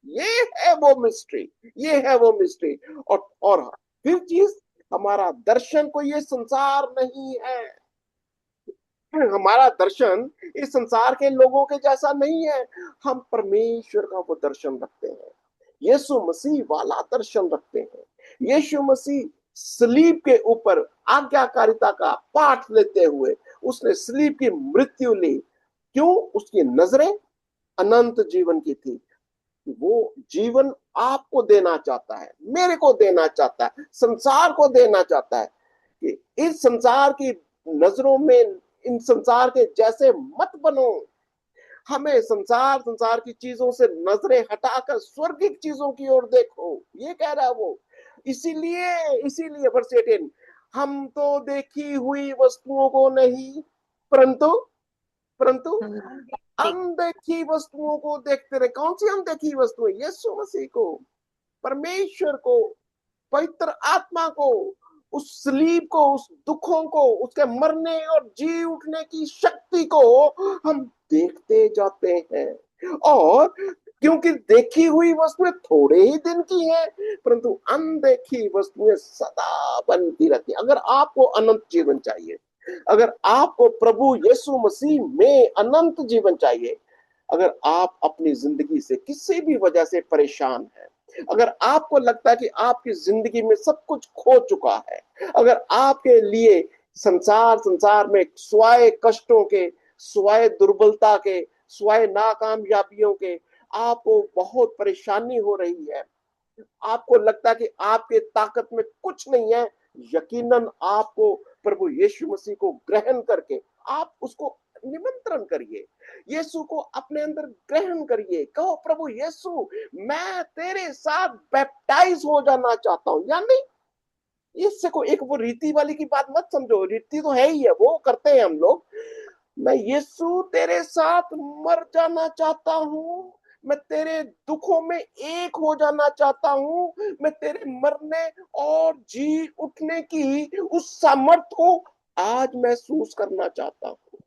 ये है वो मिस्ट्री, ये है वो मिस्ट्री। और फिर चीज, हमारा दर्शन कोई ये संसार नहीं है। हमारा दर्शन इस संसार के लोगों के जैसा नहीं है। हम परमेश्वर का वो दर्शन रखते हैं, यीशु मसीह वाला दर्शन रखते हैं। यीशु मसीह सलीब के ऊपर आज्ञाकारिता का पाठ लेते हुए उसने सलीब की मृत्यु ली। क्यों? उसकी नजरें अनंत जीवन की थी। वो जीवन आपको देना चाहता है, मेरे को देना चाहता है, संसार को देना चाहता है कि इस संसार की नजरों में, इन संसार के जैसे मत बनो। हमें संसार की चीजों से नजरें हटाकर स्वर्गिक चीजों की ओर देखो, ये कह रहा है वो। इसीलिए वर्ष 18, हम तो देखी हुई वस्तुओं को नहीं, परंतु परंतु अनदेखी वस्तुओं को देखते रहे। कौन सी अनदेखी वस्तुएं? यीशु मसीह को, परमेश्वर को, पवित्र आत्मा को, उस सलीब को, उस दुखों को, उसके मरने और जी उठने की शक्ति को हम देखते जाते हैं। और क्योंकि देखी हुई वस्तुएं थोड़े ही दिन की हैं, परंतु अनदेखी वस्तुएं सदा बनती रहती हैं। अगर आपको अनंत जीवन चाहिए, अगर आपको प्रभु यीशु मसीह में अनंत जीवन चाहिए, अगर आप अपनी जिंदगी से किसी भी वजह से परेशान हैं, अगर आपको लगता है कि आपकी जिंदगी में सब कुछ खो चुका है, अगर आपके लिए संसार में स्वाय कष्टों के, स्वाय दुर्बलता के, स्वाय नाकामयाबियों के आपको बहुत परेशानी हो रही है, आपको लगता है कि आपके ताकत में कुछ नहीं है, यकीनन आपको प्रभु यीशु मसीह को ग्रहण करके आप उसको निमंत्रण करिए, यीशु को अपने अंदर ग्रहण करिए। कहो, प्रभु यीशु, मैं तेरे साथ बैप्टाइज हो जाना चाहता हूं। यानी इससे को एक वो रीति वाली की बात मत समझो, रीति तो है ही है, वो करते हैं हम लोग। मैं यीशु तेरे साथ मर जाना चाहता हूं, मैं तेरे दुखों में एक हो जाना चाहता हूं, मैं तेरे मरने और जी उठने की उस सामर्थ्य को आज महसूस करना चाहता हूं।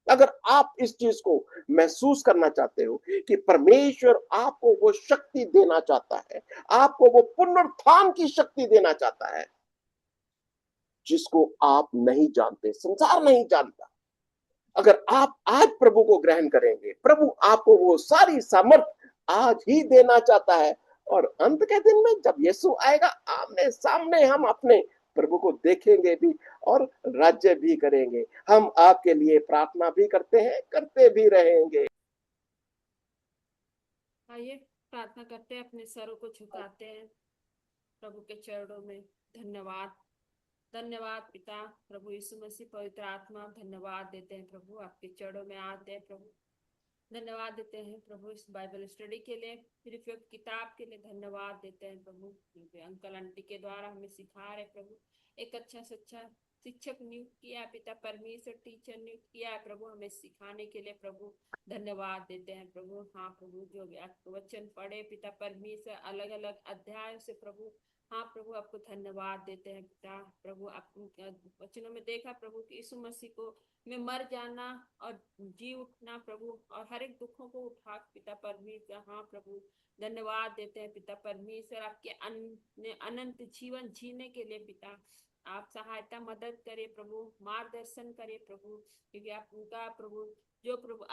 अगर आप इस चीज को महसूस करना चाहते हो कि परमेश्वर आपको वो शक्ति देना चाहता है, आपको वो पुनरुत्थान की शक्ति देना चाहता है जिसको आप नहीं जानते, संसार नहीं जानता, अगर आप आज प्रभु को ग्रहण करेंगे, प्रभु आपको वो सारी सामर्थ आज ही देना चाहता है। और अंत के दिन में जब यीशु आएगा, आमने सामने हम अपने प्रभु को देखेंगे भी और राज्य भी करेंगे। हम आपके लिए प्रार्थना भी करते हैं, करते भी रहेंगे। आइए प्रार्थना करते हैं, अपने सरों को झुकाते हैं प्रभु के चरणों में। धन्यवाद, धन्यवाद पिता, प्रभु यीशु मसीह, पवित्र आत्मा, धन्यवाद देते हैं प्रभु, आपके चरणों में आते हैं प्रभु। धन्यवाद देते हैं प्रभु इस बाइबल स्टडी के लिए, फिर किताब के लिए धन्यवाद देते हैं प्रभु। अंकल आंटी के द्वारा हमें सिखा रहे प्रभु, एक अच्छा सच्चा शिक्षक नियुक्त किया है पिता परमेश्वर, टीचर नियुक्त किया है प्रभु हमें सिखाने के लिए प्रभु। धन्यवाद देते हैं प्रभु। हाँ प्रभु, जो आपको वचन पढ़े पिता परमेश्वर, अलग अलग अध्याय से प्रभु हाँ प्रभु, आपको धन्यवाद देते हैं पिता। प्रभु, आप वचनों में देखा प्रभु कि यीशु मसीह को में मर जाना और जी उठना प्रभु, और हर एक दुखों को उठा पिता परमेश्वर। हाँ प्रभु, धन्यवाद देते हैं पिता परमेश्वर, आपके अनंत जीवन जीने के लिए पिता आप सहायता मदद करें प्रभु, मार्गदर्शन करें प्रभु, क्योंकि आप उनका प्रभु जो प्रभु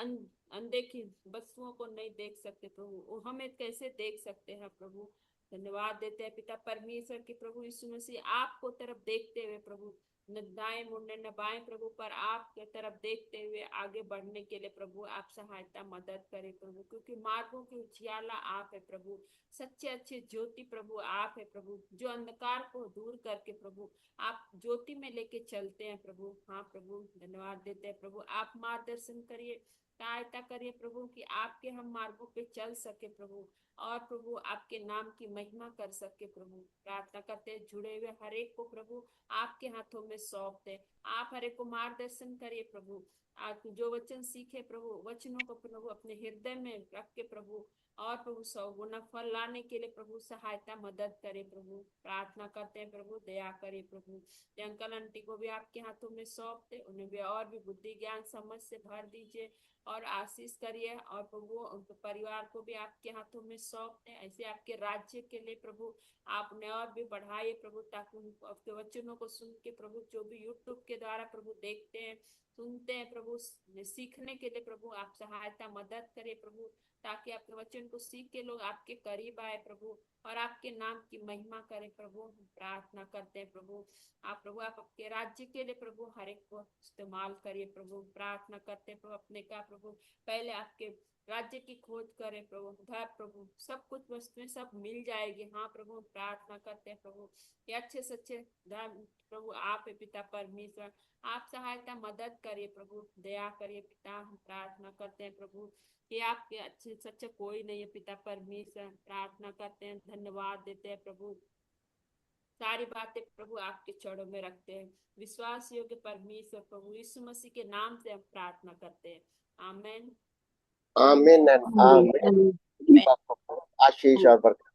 अनदेखी वस्तुओं को नहीं देख सकते प्रभु, वो हमें कैसे देख सकते हैं प्रभु। धन्यवाद देते हैं पिता परमेश्वर की प्रभु यीशु मसीह आपको तरफ देखते हुए प्रभु, न दाएं मुड़ने न बाएं प्रभु, पर आपके तरफ देखते हुए आगे बढ़ने के लिए प्रभु आप सहायता मदद करें प्रभु, क्योंकि मार्गों की उजियाला आप है प्रभु, सच्चे अच्छे ज्योति प्रभु आप है प्रभु, जो अंधकार को दूर करके प्रभु आप ज्योति में लेके चलते हैं प्रभु। हाँ प्रभु, धन्यवाद देते हैं प्रभु, आप मार्गदर्शन करिए, सहायता करिए प्रभु कि आपके हम मार्गों पे चल सके प्रभु, और प्रभु आपके नाम की महिमा कर सके प्रभु। प्रार्थना करते हैं जुड़े हुए हर एक को प्रभु आपके हाथों में सौंप दे, आप हर एक को मार्गदर्शन करिए प्रभु, आप जो वचन सीखे प्रभु वचनों को प्रभु अपने हृदय में रख के प्रभु, और प्रभु 100 गुना फल लाने के लिए प्रभु सहायता मदद करे प्रभु। प्रार्थना करते हैं प्रभु, दया करे प्रभु। अंकल आंटी को भी आपके हाथों में सौंपते, उन्हें भी और भी बुद्धि ज्ञान समझ से भर दीजिए और आशीष करिए, और प्रभु उनके परिवार को भी आपके हाथों में सौंपते। ऐसे आपके राज्य के लिए प्रभु आपने और भी बढ़ाइए प्रभु, ताकि आपके वचनों को सुन के प्रभु जो भी यूट्यूब के द्वारा प्रभु देखते हैं सुनते हैं प्रभु, सीखने के लिए प्रभु आप सहायता मदद करें प्रभु, ताकि आपके वचन को सीख के लोग आपके करीब आए प्रभु, और आपके नाम की महिमा करें प्रभु। प्रार्थना करते हैं प्रभु आप आपके राज्य के लिए प्रभु हर एक को इस्तेमाल करिए प्रभु। प्रार्थना करते हैं प्रभु अपने का प्रभु, पहले आपके राज्य की खोज करें प्रभु, उधर प्रभु सब कुछ वस्तुएं सब मिल जाएगी। हाँ प्रभु, प्रार्थना करते हैं प्रभु ये अच्छे सच्चे धर्म प्रभु आप है पिता परमेश्वर, आप सहायता मदद करिए प्रभु, दया करिए पिता। हम प्रार्थना करते हैं प्रभु कि आपके अच्छे सच्चे कोई नहीं है पिता परमेश्वर। प्रार्थना करते हैं, धन्यवाद देते हैं प्रभु, सारी बातें प्रभु आपके चरणों में रखते हैं। विश्वास योग्य परमेश्वर प्रभु यीशु मसीह के नाम से हम प्रार्थना करते हैं, आमीन। आमीन एंड आमीन। आपको आशीष और बरकत।